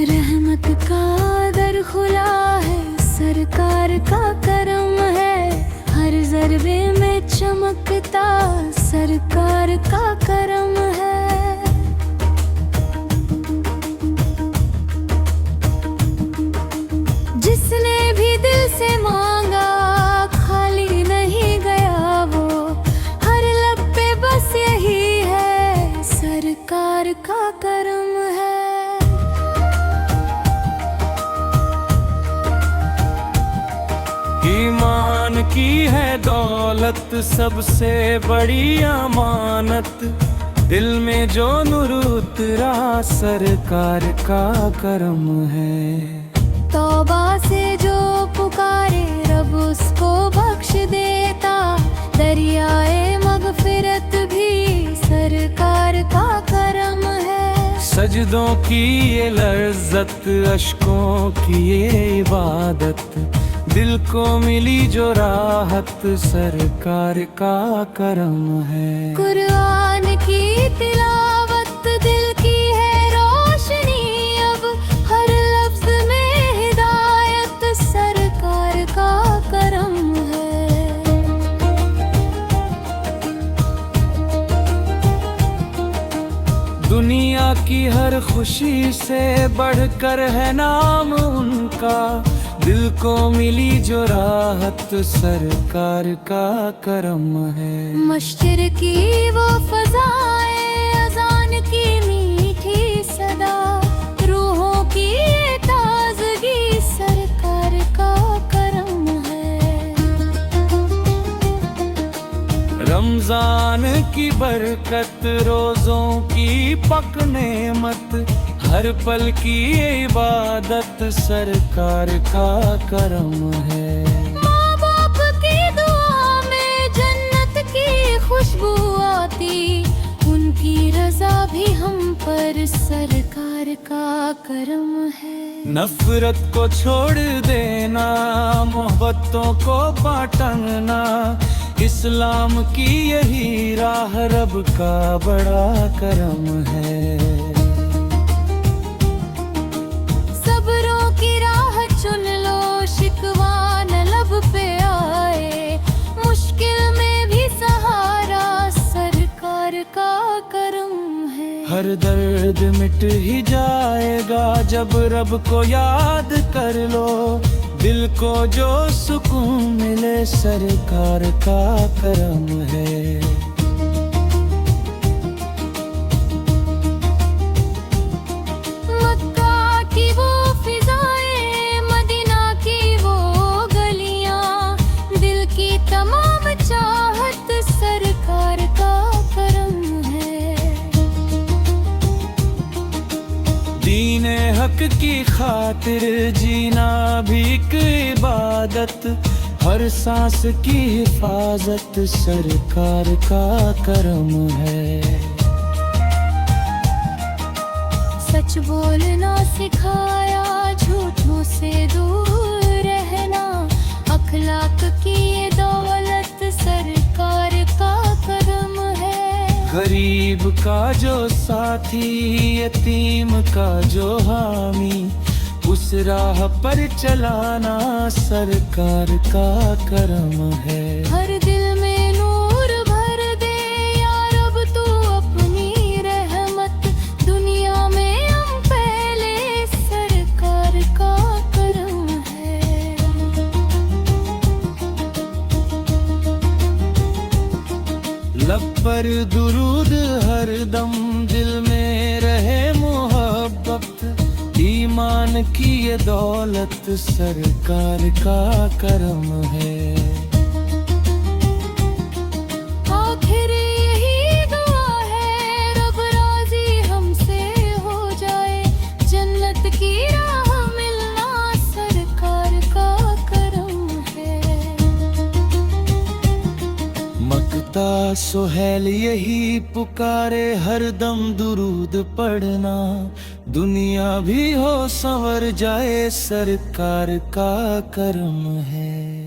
रहमत का दर खुला है, सरकार का करम है, हर ज़र्बे में चमकता सरकार का करम है। जिसने भी दिल से मांगा खाली नहीं गया वो, हर लब पे बस यही है सरकार का करम है। ईमान की है दौलत सबसे बड़ी अमानत, दिल में जो नूर उतरा सरकार का करम है। तौबा से जो पुकारे रब उसको बख्श देता, दरियाए मगफिरत भी सरकार का करम है। सजदों की ये लज्जत, अश्कों की ये इबादत, दिल को मिली जो राहत सरकार का करम है। कुरान की तिलावत दिल की है रोशनी, अब हर लफ्ज में हिदायत सरकार का करम है। दुनिया की हर खुशी से बढ़कर है नाम उनका, दिल को मिली जो राहत सरकार का करम है। मस्जिद की वो फज़ाएं, अज़ान की मीठी सदा, रूहों की ये ताज़गी सरकार का करम है। रमजान की बरकत, रोज़ों की पक नेमत, हर पल की इबादत सरकार का करम है। माँ बाप की दुआ में जन्नत की खुशबू आती, उनकी रजा भी हम पर सरकार का करम है। नफरत को छोड़ देना, मोहब्बतों को बांटना, इस्लाम की यही राह रब का बड़ा करम है। चुन लो शिकवा न लब पे आए, मुश्किल में भी सहारा सरकार का करम है। हर दर्द मिट ही जाएगा जब रब को याद कर लो, दिल को जो सुकून मिले सरकार का करम है। दीने हक की खातिर जीना भी एक इबादत, हर सांस की हिफाजत सरकार का करम है। सच बोलना सिखाया, झूठों से दूर रहना, अखलाक की ये दौलत सरकार का करम है। गरीब का जो साथी, यतीम का जो हामी, उस राह पर चलाना सरकार का करम है। हर दिल में नूर भर दे या रब तू अपनी रहमत, दुनिया में हम पहले सरकार का करम है। लब पर दुरूद हर दम, दिल में रहे मोहब्बत, ईमान की ये दौलत सरकार का करम है। आखिर यही दुआ है रब राजी हमसे हो जाए, जन्नत की राह मिलना सरकार का करम है। मकता सुहेल यही पुकारे हरदम दुरूद पढ़ना, दुनिया भी हो संवर जाए सरकार का करम है।